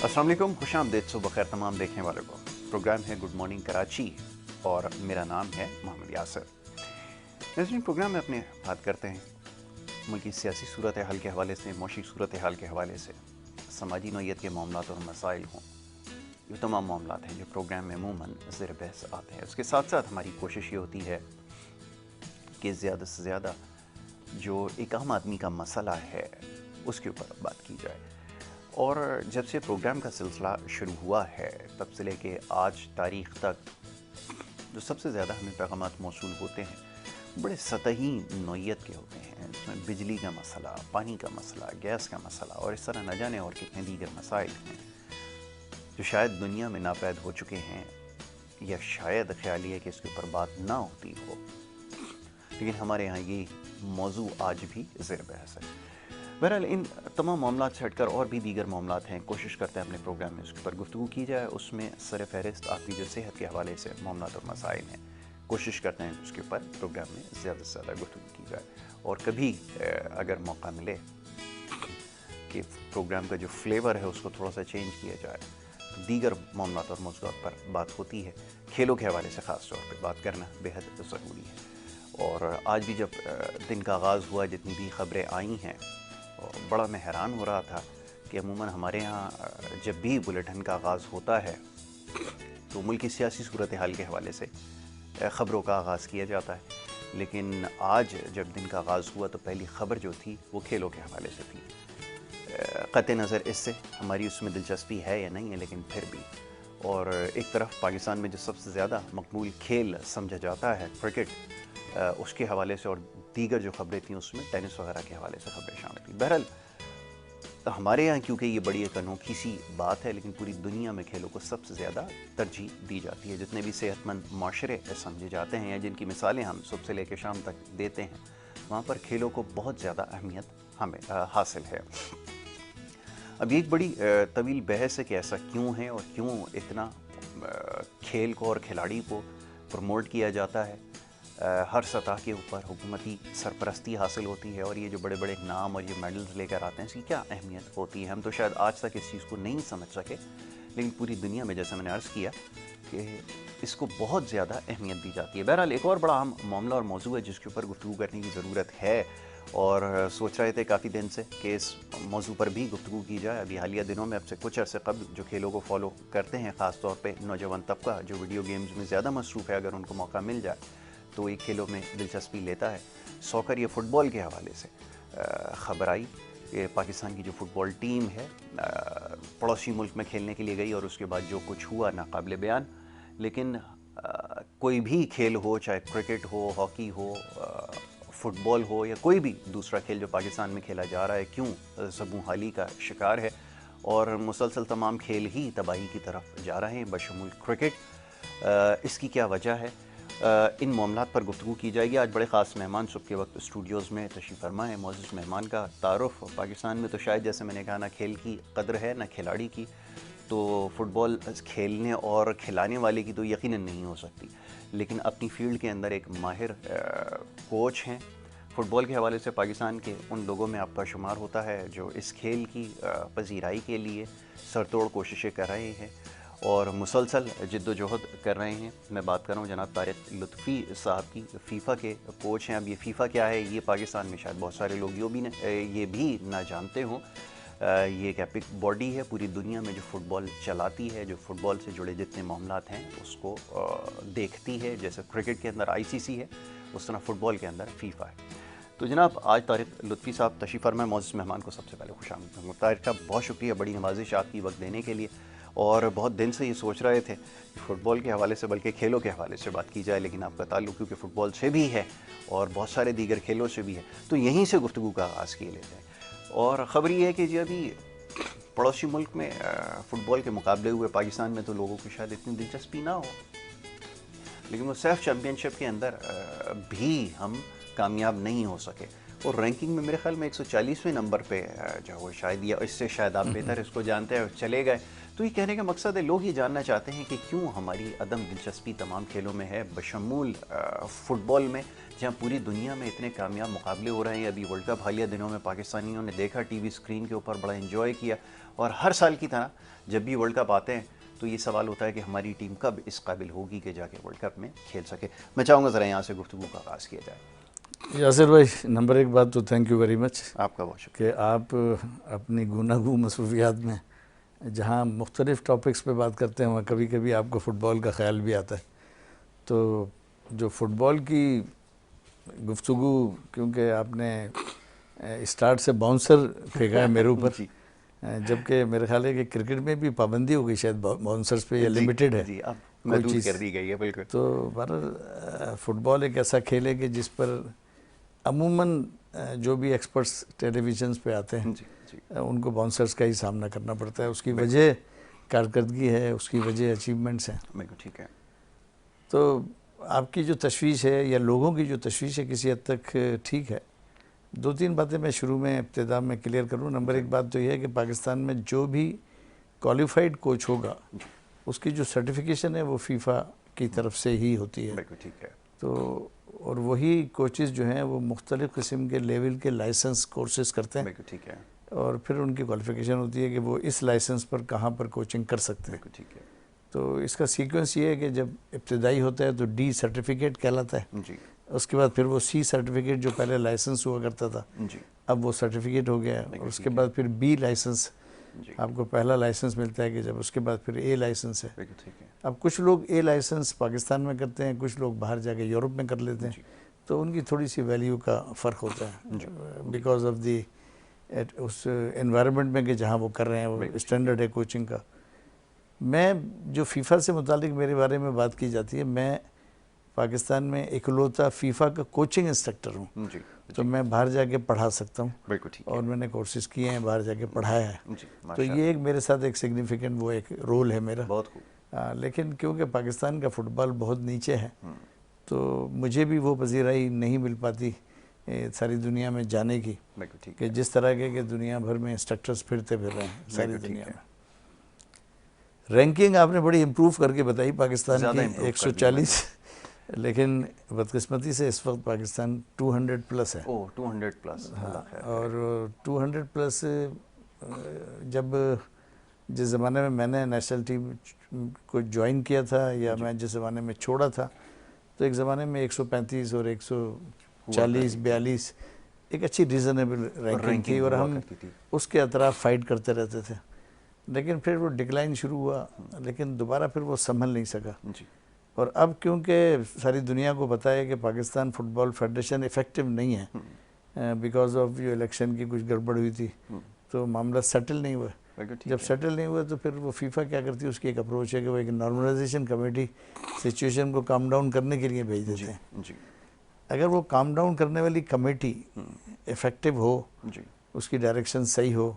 अस्सलाम वालेकुम, खुशामदीद, सुबह खैर तमाम देखने वालों को। प्रोग्राम है गुड मॉर्निंग कराची और मेरा नाम है मोहम्मद यासिर। इस प्रोग्राम में अपने बात करते हैं मुल्क की सियासी सूरत हाल के हवाले से, मौशी सूरत हाल के हवाले से, समाजी नौइयत के मामलात और मसाइल हों। ये तमाम मामलात हैं जो प्रोग्राम में अमूमन ज़ेर बहस आते हैं। उसके साथ साथ हमारी कोशिश ये होती है कि ज़्यादा से ज़्यादा जो एक आम आदमी का मसला है उसके ऊपर बात की जाए। और जब से प्रोग्राम का सिलसिला शुरू हुआ है तब से लेके आज तारीख़ तक जो सबसे ज़्यादा हमें पैगामात मौसूल होते हैं बड़े सतही नौइयत के होते हैं। इसमें बिजली का मसला, पानी का मसला, गैस का मसला और इस तरह न जाने और कितने दीगर मसाइल हैं जो शायद दुनिया में नापैद हो चुके हैं, या शायद ख्याली है कि इसके ऊपर बात ना होती हो, लेकिन हमारे यहाँ ये मौजू आज भी ज़ेर बहस है। बहरहाल इन तमाम मामलात से हटकर और भी दीगर मामलात हैं, कोशिश करते हैं अपने प्रोग्राम में उसके ऊपर गुफ्तगू की जाए। उसमें सर फहरिस्त आपकी जो सेहत के हवाले से मामलात और मसाइल हैं, कोशिश करते हैं उसके ऊपर प्रोग्राम में ज़्यादा से ज़्यादा गुफ्तगू की जाए। और कभी अगर मौका मिले कि प्रोग्राम का जो फ्लेवर है उसको थोड़ा सा चेंज किया जाए तो दीगर मामलात और मौज़ूआत पर बात होती है। खेलों के हवाले से ख़ास तौर पर बात करना बेहद ज़रूरी है। और आज भी जब दिन का आगाज़ हुआ, जितनी भी ख़बरें आई हैं, और बड़ा मैं हैरान हो रहा था कि अमूमन हमारे यहाँ जब भी बुलेटिन का आगाज़ होता है तो मुल्क की सियासी सूरत हाल के हवाले से ख़बरों का आगाज़ किया जाता है, लेकिन आज जब दिन का आगाज़ हुआ तो पहली ख़बर जो थी वो खेलों के हवाले से थी। क़त्ए नज़र इससे हमारी उसमें दिलचस्पी है या नहीं है, लेकिन फिर भी। और एक तरफ पाकिस्तान में जो सबसे ज़्यादा मकबूल खेल समझा जाता है क्रिकेट, उसके हवाले से और दीगर जो ख़बरें थीं उसमें टेनिस वगैरह के हवाले से ख़बरें शामिल थी। बहरहाल हमारे यहाँ क्योंकि ये बड़ी एक अनोखी सी बात है, लेकिन पूरी दुनिया में खेलों को सबसे ज़्यादा तरजीह दी जाती है। जितने भी सेहतमंद माशरे समझे जाते हैं या जिनकी मिसालें हम सुबह से लेकर शाम तक देते हैं, वहाँ पर खेलों को बहुत ज़्यादा अहमियत हमें हासिल है। अब ये एक बड़ी तवील बहस है कि ऐसा क्यों है और क्यों इतना खेल को और खिलाड़ी को प्रमोट किया जाता है। हर सतह के ऊपर हुकूमती सरपरस्ती हासिल होती है और ये जो बड़े बड़े नाम और ये मेडल्स लेकर आते हैं, इसकी क्या अहमियत होती है। हम तो शायद आज तक इस चीज़ को नहीं समझ सके, लेकिन पूरी दुनिया में जैसे मैंने अर्ज़ किया कि इसको बहुत ज़्यादा अहमियत दी जाती है। बहरहाल एक और बड़ा अहम मामला और मौजू है जिसके ऊपर गुफ्तगू करने की ज़रूरत है, और सोच रहे थे काफ़ी दिन से कि इस मौजू पर भी गुफ्तगू की जाए। अभी हालिया दिनों में अब से कुछ अरसे कबल जो खेलों को फॉलो करते हैं, ख़ास तौर पे नौजवान तबका जो वीडियो गेम्स में ज़्यादा मसरूफ़ है, अगर उनको मौका मिल जाए तो ये खेलों में दिलचस्पी लेता है। सॉकर या फ़ुटबॉल के हवाले से ख़बर आई कि पाकिस्तान की जो फ़ुटबॉल टीम है पड़ोसी मुल्क में खेलने के लिए गई और उसके बाद जो कुछ हुआ नाकाबिले बयान। लेकिन कोई भी खेल हो, चाहे क्रिकेट हो, हॉकी हो, फ़ुटबॉल हो या कोई भी दूसरा खेल जो पाकिस्तान में खेला जा रहा है, क्यों ज़बूं हाली का शिकार है और मुसलसल तमाम खेल ही तबाही की तरफ जा रहे हैं बशमूल क्रिकेट। इसकी क्या वजह है, इन मामलात पर गुफ्तगू की जाएगी। आज बड़े ख़ास मेहमान सुबह के वक्त स्टूडियोज़ में तशरीफ़ फरमा है। मौजूद मेहमान का तारुफ़, पाकिस्तान में तो शायद जैसे मैंने कहा ना खेल की कदर है ना खिलाड़ी की, तो फ़ुटबॉल खेलने और खिलाने वाले की तो यकीनन नहीं हो सकती, लेकिन अपनी फ़ील्ड के अंदर एक माहिर कोच हैं। फ़ुटबॉल के हवाले से पाकिस्तान के उन लोगों में आपका शुमार होता है जो इस खेल की पजीराई के लिए सरतोड़ कोशिशें कर रहे हैं और मुसलसल जिद्दोजहद कर रहे हैं। मैं बात कर रहा हूँ जनाब तारिक लुत्फ़ी साहब की, फ़ीफ़ा के कोच हैं। अब ये फ़ीफ़ा क्या है, ये पाकिस्तान में शायद बहुत सारे लोग ये भी ना जानते हों। ये एक एपिक बॉडी है पूरी दुनिया में जो फ़ुटबॉल चलाती है, जो फ़ुटबॉल से जुड़े जितने मामलात हैं उसको देखती है। जैसे क्रिकेट के अंदर ICC है, उस तरह फ़ुटबॉल के अंदर फ़ीफ़ा है। तो जनाब आज तारिक लुत्फ़ी साहब तशरीफ़ फरमा, मौजूद मेहमान को सबसे पहले खुशामदीद। तारिक साहब बहुत शुक्रिया, बड़ी नवाजिश आपकी वक्त देने के लिए। और बहुत दिन से ये सोच रहे थे कि फ़ुटबॉल के हवाले से बल्कि खेलों के हवाले से बात की जाए, लेकिन आपका ताल्लुक़ क्योंकि फ़ुटबॉल से भी है और बहुत सारे दीगर खेलों से भी है, तो यहीं से गुफ्तगू का आगाज़ किए लेते हैं। और ख़बर ये है कि जी अभी पड़ोसी मुल्क में फ़ुटबॉल के मुकाबले हुए, पाकिस्तान में तो लोगों को शायद इतनी दिलचस्पी ना हो, लेकिन वो सैफ चैम्पियनशिप के अंदर भी हम कामयाब नहीं हो सके। और रैंकिंग में मेरे ख्याल में 140वें नंबर पे जो है वो शायद, या इससे शायद आप बेहतर इसको जानते हैं, चले गए। तो ये कहने का मकसद है, लोग ये जानना चाहते हैं कि क्यों हमारी अदम दिलचस्पी तमाम खेलों में है, बशमूल फ़ुटबॉल में, जहाँ पूरी दुनिया में इतने कामयाब मुकाबले हो रहे हैं। अभी वर्ल्ड कप हालिया दिनों में पाकिस्तानियों ने देखा टीवी स्क्रीन के ऊपर, बड़ा एंजॉय किया। और हर साल की तरह जब भी वर्ल्ड कप आते हैं तो ये सवाल होता है कि हमारी टीम कब इस काबिल होगी कि जाके वर्ल्ड कप में खेल सके। मैं चाहूँगा ज़रा यहाँ से गुफ्तगू का आगाज़ किया जाए। यासिर भाई, नंबर एक बात तो थैंक यू वेरी मच, आपका बहुत शुक्रिया कि आप अपनी गुनागू मसरूफियात में जहाँ मुख्तलिफ़ टॉपिक्स पे बात करते हैं, वहाँ कभी कभी आपको फ़ुटबॉल का ख्याल भी आता है। तो जो फ़ुटबॉल की गुफ्तगू, क्योंकि आपने स्टार्ट से बाउंसर फेंका है मेरे ऊपर, जबकि मेरे ख्याल है कि क्रिकेट में भी पाबंदी हो गई शायद बाउंसर्स पे, या लिमिटेड है जी, अब महदूद कर दी गई है बिल्कुल। तो फुटबॉल एक ऐसा खेल है कि जिस पर अमूमन जो भी एक्सपर्ट्स टेलीविजन्स पे आते हैं, उनको बाउंसर्स का ही सामना करना पड़ता है। उसकी वजह कारकर्दगी है, उसकी वजह अचीवमेंट्स हैं। बिल्कुल ठीक है। तो आपकी जो तशवीश है या लोगों की जो तशवीश है किसी हद तक ठीक है। दो तीन बातें मैं शुरू में इब्तिदा में क्लियर करूँ। नंबर एक बात तो यह है कि पाकिस्तान में जो भी क्वालिफाइड कोच होगा उसकी जो सर्टिफिकेशन है वो फीफा की तरफ से ही होती है। बिल्कुल ठीक है। तो और वही कोचेज़ जो हैं वो मुख्तलिफ़ किस्म के लेवल के लाइसेंस कोर्सेज़ करते हैं। बिल्कुल ठीक है। और फिर उनकी क्वालिफिकेशन होती है कि वो इस लाइसेंस पर कहाँ पर कोचिंग कर सकते हैं। बिल्कुल ठीक है। तो इसका सीक्वेंस ये है कि जब इब्तिदाई होता है तो डी सर्टिफिकेट कहलाता है जी। उसके बाद फिर वो सी सर्टिफिकेट, जो पहले लाइसेंस हुआ करता था, जी, अब वो सर्टिफिकेट हो गया है। और उसके बाद फिर बी लाइसेंस, आपको पहला लाइसेंस मिलता है कि जब उसके बाद फिर ए लाइसेंस है। ठीक है। अब कुछ लोग ए लाइसेंस पाकिस्तान में करते हैं, कुछ लोग बाहर जाके यूरोप में कर लेते हैं, तो उनकी थोड़ी सी वैल्यू का फ़र्क होता है बिकॉज ऑफ दी उस एनवायरनमेंट में कि जहाँ वो कर रहे हैं, वो स्टैंडर्ड है कोचिंग का। मैं जो फ़ीफ़ा से मुतालिक मेरे बारे में बात की जाती है, मैं पाकिस्तान में इकलौता फ़ीफ़ा का कोचिंग इंस्ट्रक्टर हूँ। तो मैं बाहर जाके पढ़ा सकता हूँ। बिल्कुल ठीक है। और मैंने कोर्सेज़ किए हैं, बाहर जाके पढ़ाया है। जी, तो ये एक मेरे साथ एक सिग्निफिकेंट वो एक रोल है मेरा। बहुत खूब। लेकिन क्योंकि पाकिस्तान का फ़ुटबॉल बहुत नीचे है, तो मुझे भी वो पजीराई नहीं मिल पाती सारी दुनिया में जाने की, कि जिस तरह के दुनिया भर में इंस्ट्रक्टर्स फिरते फिर रहे हैं सारी दुनिया में। रैंकिंग आपने बड़ी इम्प्रूव करके बताई पाकिस्तान की 140, लेकिन बदकिस्मती से इस वक्त पाकिस्तान 200 प्लस है। 200 प्लस। और 200 प्लस जब जिस ज़माने में मैंने नेशनल टीम को ज्वाइन किया था, या मैं जिस ज़माने में छोड़ा था, तो एक ज़माने में 135 और 140 42 एक अच्छी रीज़नेबल रैंकिंग थी, और हम उसके अतराफ फाइट करते रहते थे। लेकिन फिर वो डिक्लाइन शुरू हुआ, लेकिन दोबारा फिर वो संभल नहीं सका। और अब क्योंकि सारी दुनिया को पता है कि पाकिस्तान फुटबॉल फेडरेशन इफ़ेक्टिव नहीं है, बिकॉज ऑफ जो इलेक्शन की कुछ गड़बड़ हुई थी, तो मामला सेटल नहीं हुआ। जब सेटल नहीं हुआ तो फिर वो फीफा क्या करती है, उसकी एक अप्रोच है कि वो एक नॉर्मलाइजेशन कमेटी सिचुएशन को काम डाउन करने के लिए भेज देते हैं। अगर वो काम डाउन करने वाली कमेटी इफ़ेक्टिव हो, उसकी डायरेक्शन सही हो,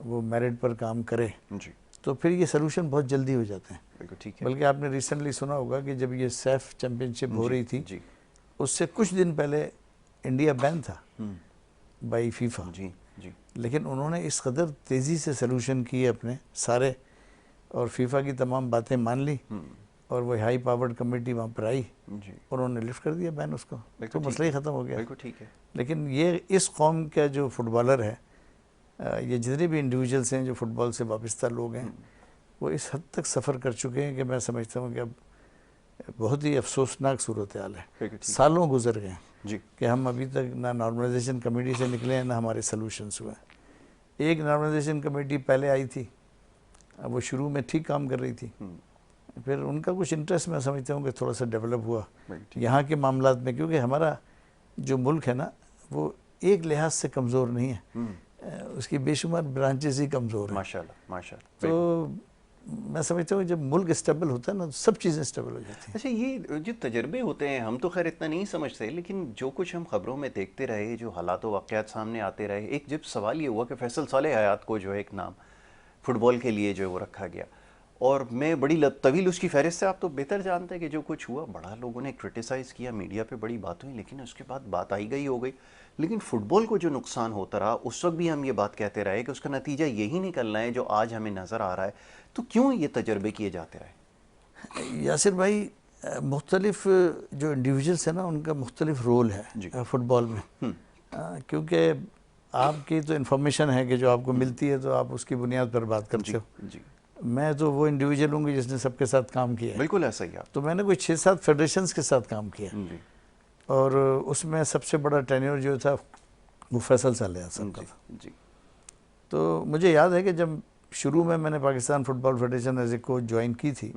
वो मेरिट पर काम करे, तो फिर ये सलूशन बहुत जल्दी हो जाते हैं। बल्कि आपने रिसेंटली सुना होगा कि जब ये सैफ चैम्पियनशिप हो रही थी, उससे कुछ दिन पहले इंडिया बैन था बाई फीफा, लेकिन उन्होंने इस कदर तेज़ी से सलूशन किए अपने सारे, और फीफा की तमाम बातें मान ली, और वो हाई पावर्ड कमेटी वहाँ पर आई, और उन्होंने लिफ्ट कर दिया बैन उसको, तो मसला ही ख़त्म हो गया। लेकिन ये इस कौम का जो फुटबॉलर है, ये जितने भी इंडिविजुअल्स हैं जो फ़ुटबॉल से वाबस्ता लोग हैं, वो इस हद तक सफ़र कर चुके हैं कि मैं समझता हूँ कि अब बहुत ही अफसोसनाक सूरत हाल है। सालों गुजर गए कि हम अभी तक ना नॉर्मलाइजेशन कमेटी से निकले हैं, ना हमारे सलूशंस हुए। एक नॉर्मलाइजेशन कमेटी पहले आई थी, अब वो शुरू में ठीक काम कर रही थी, फिर उनका कुछ इंटरेस्ट मैं समझता हूँ कि थोड़ा सा डेवलप हुआ यहाँ के मामलात में, क्योंकि हमारा जो मुल्क है ना, वो एक लिहाज से कमज़ोर नहीं है, उसकी बेशुमार ब्रांचेस ही कमज़ोर हैं। माशाल्लाह माशाल्लाह। तो मैं समझता हूँ जब मुल्क स्टेबल होता है ना, तो सब चीज़ें स्टेबल हो जाती हैं। अच्छा, ये जो तजर्बे होते हैं, हम तो खैर इतना नहीं समझते, लेकिन जो कुछ हम खबरों में देखते रहे, जो हालात व वाक़यात सामने आते रहे, एक जब सवाल ये हुआ कि फैसल सालेह हयात को जो है एक नाम फ़ुटबॉल के लिए जो है वो रखा गया, और मैं बड़ी तवील उसकी फहरिस्त से, आप तो बेहतर जानते हैं कि जो कुछ हुआ, बड़ा लोगों ने क्रिटिसाइज़ किया, मीडिया पे बड़ी बात हुई, लेकिन उसके बाद बात आई गई हो गई। लेकिन फुटबॉल को जो नुकसान होता रहा उस वक्त भी हम ये बात कहते रहे कि उसका नतीजा यही निकलना है जो आज हमें नज़र आ रहा है। तो क्यों ये तजर्बे किए जाते रहे? यासिर भाई, मुख्तलिफ जो इंडिविजुअल्स हैं ना, उनका मुख्तलिफ रोल है फुटबॉल में। क्योंकि आपकी तो इन्फॉर्मेशन है कि जो आपको मिलती है तो आप उसकी बुनियाद पर बात करते हो। मैं तो वो इंडिविजुअल हूँ जिसने सबके साथ काम किया है। बिल्कुल ऐसा ही। तो मैंने कोई 6-7 फेडरेशंस के साथ काम किया और उसमें सबसे बड़ा टेन्योर जो था वो फैसल सालेह साहब का था। तो मुझे याद है कि जब शुरू में मैंने Pakistan football federation as a coach join की थी,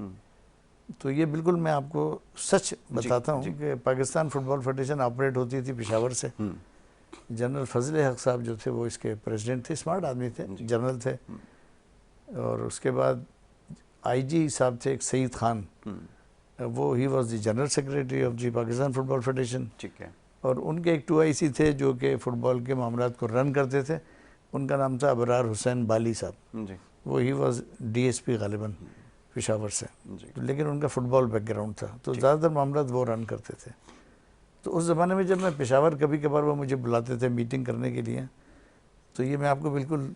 तो ये बिल्कुल मैं आपको सच बताता हूँ कि पाकिस्तान फुटबॉल फेडरेशन ऑपरेट होती थी पेशावर से। जनरल फजल हक साहब जो थे वो इसके प्रेसिडेंट थे, स्मार्ट आदमी थे, जनरल थे। और उसके बाद आईजी साहब थे एक सईद खान, वो he was the general secretary of the Pakistan football federation. ठीक है। और उनके एक 2IC थे जो कि फ़ुटबॉल के मामलात को रन करते थे, उनका नाम था अबरार हुसैन बाली साहब। वो ही वॉज DSP गालिबन पेशावर से, तो लेकिन उनका फ़ुटबॉल बैकग्राउंड था, तो ज़्यादातर मामलात वो रन करते थे। तो उस ज़माने में जब मैं पेशावर कभी कभार वो मुझे बुलाते थे मीटिंग करने के लिए, तो ये मैं आपको बिल्कुल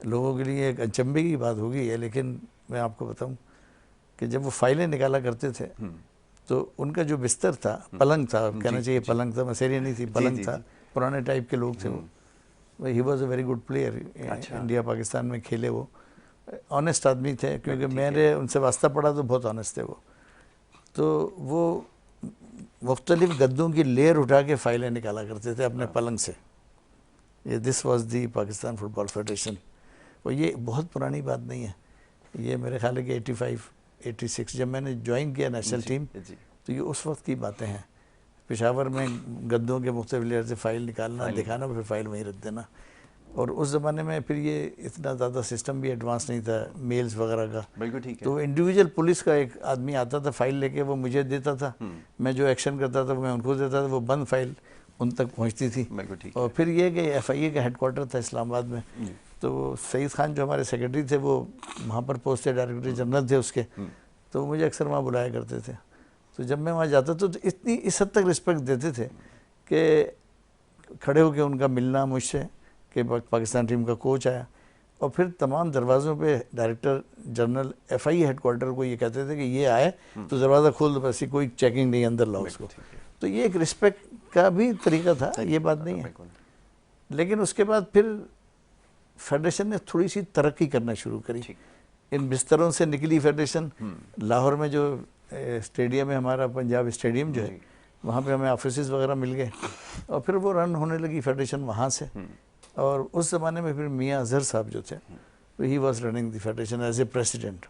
लोगों के लिए एक अचंभे की बात होगी है, लेकिन मैं आपको बताऊं कि जब वो फाइलें निकाला करते थे तो उनका जो बिस्तर था, पलंग था, कहना चाहिए पलंग था, मसेरिया नहीं थी, पलंग था, पुराने टाइप के लोग थे वो। He was a very good player, India Pakistan में खेले वो, ऑनेस्ट आदमी थे, क्योंकि मेरे उनसे वास्ता पड़ा तो बहुत ऑनेस्ट थे वो। तो वो मुख्तलिफ गद्दों की लेयर उठा के फाइलें निकाला करते थे अपने पलंग से। ये this was the Pakistan football federation. और ये बहुत पुरानी बात नहीं है, ये मेरे ख्याल है कि 85-86 जब मैंने ज्वाइन किया नेशनल टीम, तो ये उस वक्त की बातें हैं। पेशावर में गद्दों के मुख्तलिफ लेयर से फ़ाइल निकालना, दिखाना, फिर फ़ाइल वहीं रख देना। और उस ज़माने में फिर ये इतना ज़्यादा सिस्टम भी एडवांस नहीं था मेल्स वगैरह का। बिल्कुल ठीक है। तो इंडिविजुअल पुलिस का एक आदमी आता था, फाइल लेके वो मुझे देता था, मैं जो एक्शन करता था मैं उनको देता था, वो बंद फाइल उन तक पहुंचती थी। और फिर ये कि FIA का हेडक्वार्टर था इस्लामाबाद में, तो सईद खान जो हमारे सेक्रेटरी थे वो वहाँ पर पोस्ट थे, डायरेक्टर जनरल थे उसके, तो मुझे अक्सर वहाँ बुलाया करते थे। तो जब मैं वहाँ जाता तो इतनी इस हद तक रिस्पेक्ट देते थे कि खड़े होकर उनका मिलना मुझसे कि पाकिस्तान टीम का कोच आया, और फिर तमाम दरवाज़ों पे डायरेक्टर जनरल FIA हेडक्वार्टर को ये कहते थे कि ये आए तो दरवाज़ा खोल दो, बस कोई चेकिंग नहीं, अंदर लाओ उसको। तो ये एक रिस्पेक्ट का भी तरीका था, ये बात नहीं है। लेकिन उसके बाद फिर फेडरेशन ने थोड़ी सी तरक्की करना शुरू करी। इन बिस्तरों से निकली फेडरेशन, लाहौर में जो स्टेडियम है हमारा, पंजाब स्टेडियम जो है, वहाँ पे हमें ऑफिसेस वगैरह मिल गए, और फिर वो रन होने लगी फेडरेशन वहाँ से। और उस ज़माने में फिर मियाँ अजहर साहब जो थे, he was running the federation as a president.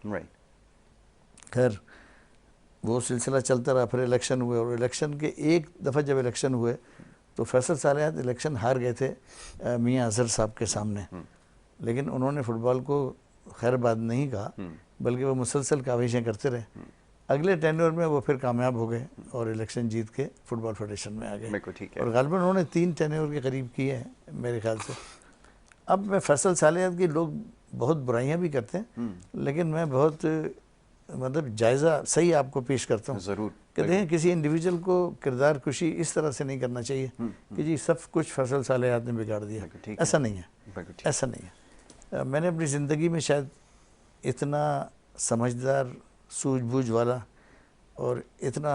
खैर वो सिलसिला चलता रहा, फिर इलेक्शन हुए, और इलेक्शन के एक दफ़ा जब इलेक्शन हुए तो फैसल सालेह इलेक्शन हार गए थे मियाँ अजहर साहब के सामने। लेकिन उन्होंने फ़ुटबॉल को खैर बात नहीं कहा, बल्कि वो मुसलसल काविशें करते रहे। अगले टेन्योर में वो फिर कामयाब हो गए और इलेक्शन जीत के फुटबॉल फेडरेशन में आ गए, और गालिबन उन्होंने 3 टेन्योर के करीब किए हैं मेरे ख्याल से। अब मैं फैसल सालेह की लोग बहुत बुराइयां भी करते हैं, लेकिन मैं बहुत मतलब जायज़ा सही आपको पेश करता हूँ। ज़रूर। कि देखें, किसी इंडिविजुअल को किरदार कुशी इस तरह से नहीं करना चाहिए कि जी सब कुछ फैसल सालेह ने बिगाड़ दिया। ऐसा नहीं है, ऐसा नहीं है। मैंने अपनी ज़िंदगी में शायद इतना समझदार, सूझबूझ वाला और इतना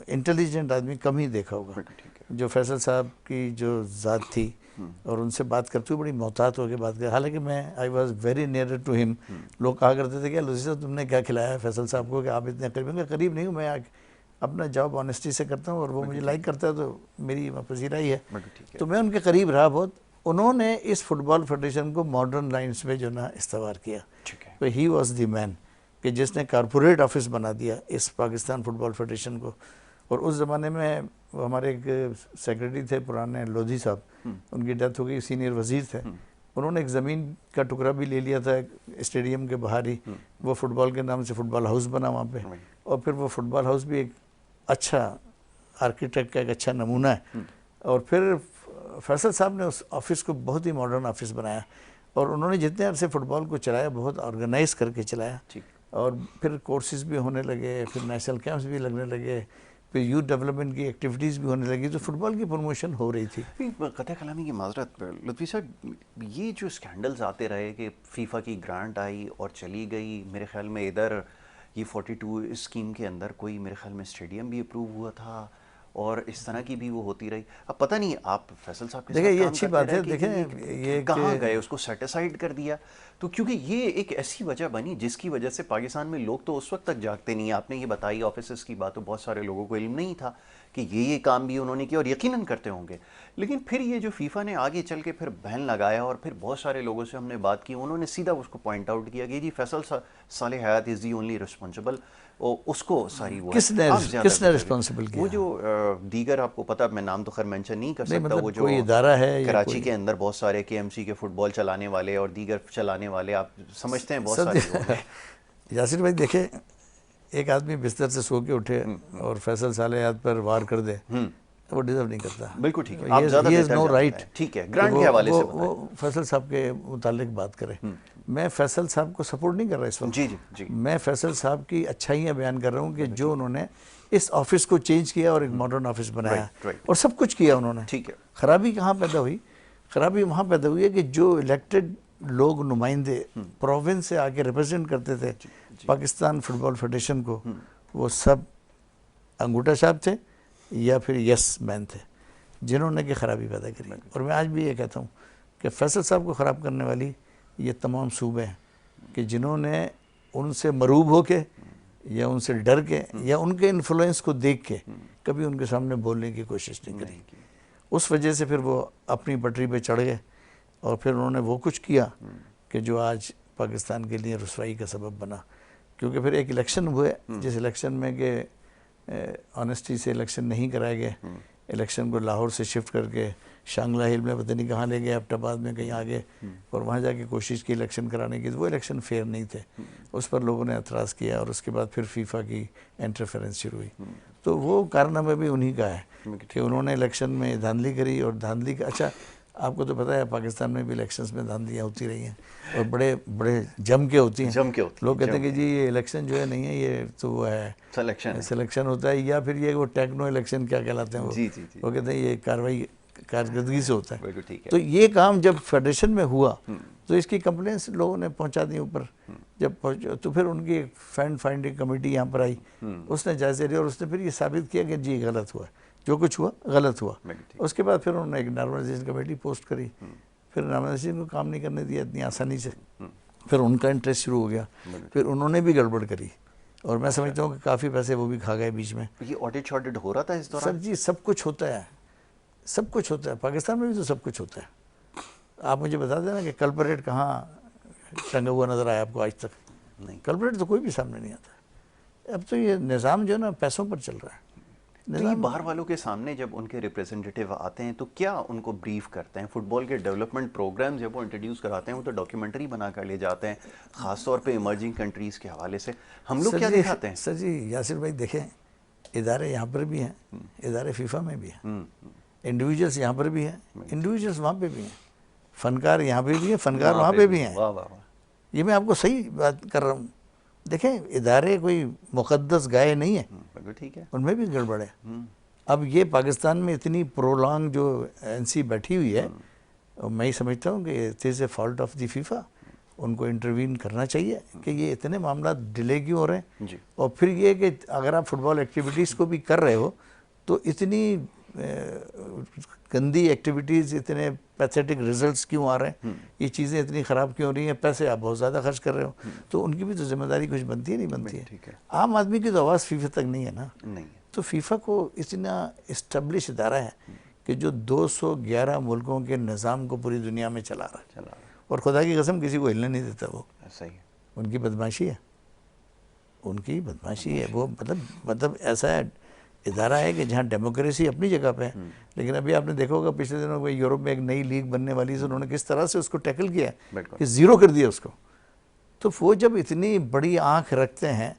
इंटेलिजेंट आदमी कम ही देखा होगा। जो फैसल साहब की जो ज़ात थी, और उनसे बात करते हुए बड़ी मोहतात होकर बात कर, हालांकि मैं I was very near to him. लोग कहा करते थे कि लुसी साहब तुमने क्या खिलाया है फैसल साहब को कि आप इतने करीब। मैं करीब नहीं हूँ, मैं अपना जॉब ऑनेस्टी से करता हूँ, और वो मुझे लाइक करता है तो मेरी पसीरा ही है। तो मैं उनके करीब रहा बहुत। उन्होंने इस फुटबॉल फेडरेशन को मॉडर्न लाइन्स में जो ना इस्तेमाल किया, तो ही वॉज द मैन कि जिसने कॉरपोरेट ऑफिस बना दिया इस पाकिस्तान फुटबॉल फेडरेशन को। और उस ज़माने में वो हमारे एक सेक्रेटरी थे पुराने, लोधी साहब, उनकी डेथ हो गई, सीनियर वज़ीर थे। उन्होंने एक ज़मीन का टुकड़ा भी ले लिया था स्टेडियम के बाहर ही, वो फुटबॉल के नाम से फुटबॉल हाउस बना वहाँ पे। और फिर वो फुटबॉल हाउस भी एक अच्छा आर्किटेक्ट का एक अच्छा नमूना है। और फिर फैसल साहब ने उस ऑफिस को बहुत ही मॉडर्न ऑफिस बनाया, और उन्होंने जितने अरसे फुटबॉल को चलाया बहुत ऑर्गेनाइज करके चलाया। और फिर कोर्सेज भी होने लगे, फिर नेशनल कैंप्स भी लगने लगे, फिर यूथ डेवलपमेंट की एक्टिविटीज़ भी होने लगी, तो फुटबॉल की प्रमोशन हो रही थी। कतई कलामी की माजरत, लुत्फ़ी साहब, ये जो स्कैंडल्स आते रहे कि फीफा की ग्रांट आई और चली गई, मेरे ख्याल में इधर ये 42 स्कीम के अंदर कोई मेरे ख्याल में स्टेडियम भी अप्रूव हुआ था और इस तरह की भी वो होती रही। अब पता नहीं, आप फैसल साहब के देखिए साथ ये काम अच्छी करते बात रहे है, कि देखें ये कहाँ गए, उसको सेटिसाइड कर दिया। तो क्योंकि ये एक ऐसी वजह बनी जिसकी वजह से पाकिस्तान में लोग तो उस वक्त तक जागते नहीं। आपने ये बताई ऑफिसर्स की बात, तो बहुत सारे लोगों को इल्म नहीं था कि ये काम भी उन्होंने किया और यकीनन करते होंगे। लेकिन फिर ये जो फीफा ने आगे चल के फिर बैन लगाया और फिर बहुत सारे लोगों से हमने बात की, उन्होंने सीधा उसको पॉइंट आउट किया कि जी फैसल साले हयात इज़ दी ओनली रिस्पॉन्सिबल, उसको सारी वो किसने रिस्पॉन्सिबल किया? वो जो दीगर, आपको पता, मैं नाम तो खैर मेंशन नहीं कर नहीं, सकता, मतलब वो जो कोई इदारा है कराची के अंदर बहुत सारे KMC के फुटबॉल चलाने वाले और दीगर चलाने वाले, आप समझते हैं, बहुत सारे लोग हैं। यासिर भाई देखे, एक आदमी बिस्तर से सो के उठे और फैसल साले याद पर वार कर दे, वो डिजर्व नहीं करता। बिल्कुल ठीक है, आप ज़्यादा बेहतर नो जानते राइट। हैं। ठीक है, ग्रांट के हवाले से बताएं। वो फैसल साहब के मुतालिक बात करे। मैं फैसल साहब को सपोर्ट नहीं कर रहा इस वक्त। जी जी जी। मैं फैसल साहब की अच्छाइयाँ बयान कर रहा हूँ कि जो उन्होंने इस ऑफिस को चेंज किया और एक मॉडर्न ऑफिस बनाया और सब कुछ किया उन्होंने। ठीक है। खराबी कहाँ पैदा हुई? खराबी वहाँ पैदा हुई है कि जो इलेक्टेड लोग, नुमाइंदे प्रोविंस से आके रिप्रेजेंट करते थे पाकिस्तान फुटबॉल फेडरेशन को, वो सब अंगूठा छाप थे या फिर यस मैन थे, जिन्होंने की खराबी पैदा करी। और मैं आज भी ये कहता हूँ कि फैसल साहब को ख़राब करने वाली ये तमाम सूबे हैं कि जिन्होंने उनसे मरूब होके या उनसे डर के या उनके इन्फ्लुएंस को देख के कभी उनके सामने बोलने की कोशिश नहीं करी। उस वजह से फिर वो अपनी पटरी पे चढ़ गए और फिर उन्होंने वो कुछ किया कि जो आज पाकिस्तान के लिए रुसवाई का सबब बना। क्योंकि फिर एक इलेक्शन हुए जिस इलेक्शन में कि ऑनेस्टी से इलेक्शन नहीं कराए गए, इलेक्शन को लाहौर से शिफ्ट करके शांगला हिल में पता नहीं कहाँ ले गए, एबटाबाद में कहीं आगे, और वहाँ जाके कोशिश की इलेक्शन कराने की, तो वो इलेक्शन फेयर नहीं थे। उस पर लोगों ने एतराज़ किया और उसके बाद फिर फीफा की इंटरफेरेंस शुरू हुई। तो वो कारनामा भी उन्हीं का है कि उन्होंने इलेक्शन में धांधली करी। और धांधली का, अच्छा आपको तो पता है पाकिस्तान में भी इलेक्शंस में धांधलियाँ होती रही हैं और बड़े बड़े जम के होती हैं। लोग कहते हैं कि जी ये इलेक्शन जो है नहीं है, ये तो वो है सिलेक्शन होता है, या फिर ये वो टेक्नो इलेक्शन क्या कहलाते हैं वो कहते हैं ये कार्रवाई कारकर्दगी से होता है। तो ये काम जब फेडरेशन में हुआ तो इसकी कंप्लेंट्स लोगों ने पहुंचा दी ऊपर। जब तो फिर उनकी एक फैक्ट फाइंडिंग कमेटी यहाँ पर आई, उसने जायजे लिया और उसने फिर ये साबित किया कि जी गलत हुआ, जो कुछ हुआ गलत हुआ। उसके बाद फिर उन्होंने एक नॉर्मलाइजेशन कमेटी पोस्ट करी, फिर नॉर्मलाइजेशन को काम नहीं करने दिया इतनी आसानी से, फिर उनका इंटरेस्ट शुरू हो गया, फिर उन्होंने भी गड़बड़ करी और मैं समझता हूँ कि काफ़ी पैसे वो भी खा गए बीच में। ये ऑडिट शॉडिट हो रहा था इस दौरान? सर जी सब कुछ होता है, सब कुछ होता है, पाकिस्तान में भी तो सब कुछ होता है। आप मुझे बता देना कि कल्परेट कहाँ टंगा हुआ नज़र आया आपको आज तक? नहीं, कल्परेट तो कोई भी सामने नहीं आता। अब तो ये निज़ाम जो है ना पैसों पर चल रहा है। तो ये बाहर वालों के सामने जब उनके रिप्रेजेंटेटिव आते हैं तो क्या उनको ब्रीफ करते हैं? फुटबॉल के डेवलपमेंट प्रोग्राम जब वो इंट्रोड्यूस कराते हैं वो तो डॉक्यूमेंट्री बना कर ले जाते हैं, ख़ासतौर पे इमर्जिंग कंट्रीज़ के हवाले से। हम लोग क्या दिखाते हैं? सर जी यासिर भाई देखें, इदारे यहाँ पर भी हैं, इदारे फीफा में भी हैं, इंडिविजुअल्स यहाँ पर भी हैं, इंडिविजुअल्स वहाँ पे भी हैं, फ़नकार यहाँ पे भी हैं, फ़नकार वहाँ पे भी हैं। ये मैं आपको सही बात कर रहा हूँ। देखें इदारे कोई मुक़द्दस गाय नहीं है, ठीक है, उनमें भी गड़बड़ है। अब ये पाकिस्तान में इतनी प्रोलॉन्ग जो NC बैठी हुई है, मैं समझता हूँ कि it is a fault of the FIFA. उनको इंटरवीन करना चाहिए कि ये इतने मामला डिले क्यों हो रहे हैं जी। और फिर ये कि अगर आप फुटबॉल एक्टिविटीज़ को भी कर रहे हो तो इतनी गंदी एक्टिविटीज़, इतने पैथेटिक रिजल्ट्स क्यों आ रहे हैं, ये चीज़ें इतनी ख़राब क्यों हो रही हैं, पैसे आप बहुत ज़्यादा खर्च कर रहे हो, तो उनकी भी तो जिम्मेदारी कुछ बनती है नहीं बनती है। आम आदमी की तो आवाज़ फीफा तक नहीं है ना, नहीं। तो फीफा को इतना इस्टेब्लिश इदारा है कि जो 211 मुल्कों के निज़ाम को पूरी दुनिया में चला रहा है और खुदा की कसम किसी को हिलने नहीं देता। वो सही है, उनकी बदमाशी है, उनकी बदमाशी है वो। मतलब ऐसा है इदारा है कि जहाँ डेमोक्रेसी अपनी जगह पे है, लेकिन अभी आपने देखा होगा पिछले दिनों में यूरोप में एक नई लीग बनने वाली है, उन्होंने किस तरह से उसको टैकल किया कि ज़ीरो कर दिया उसको। तो वो जब इतनी बड़ी आँख रखते हैं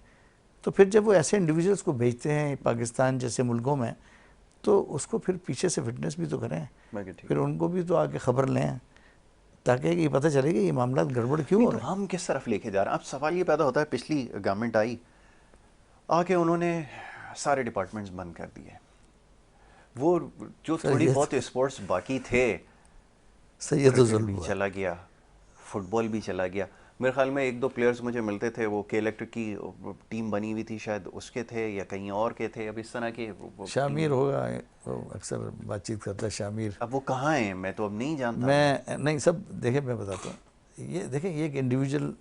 तो फिर जब वो ऐसे इंडिविजुअल्स को भेजते हैं पाकिस्तान जैसे मुल्कों में, तो उसको फिर पीछे से फिटनेस भी तो करें, फिर उनको भी तो आके ख़बर लें ताकि ये पता चले कि ये मामला गड़बड़ क्यों हो रहा है। हम किस तरफ लेके जा रहे हैं? अब सवाल ये पैदा होता है, पिछली गवर्नमेंट आई, आके उन्होंने सारे डिपार्टमेंट्स बंद कर दिए। वो जो सर थोड़ी ये बहुत स्पोर्ट्स बाकी थे, सर ये तो क्रिकेट जुल्म भी हुआ। चला गया, फुटबॉल भी चला गया। मेरे ख्याल में एक दो प्लेयर्स मुझे मिलते थे, वो के इलेक्ट्रिक की टीम बनी हुई थी शायद, उसके थे या कहीं और के थे। अब इस तरह के वो शामिर टीम, होगा, वो अक्सर बातचीत करता है शामिर। अब वो कहाँ हैं मैं तो अब नहीं जानता। मैं नहीं, सब देखे, मैं बताता हूँ। ये देखें, ये एक इंडिविजुअल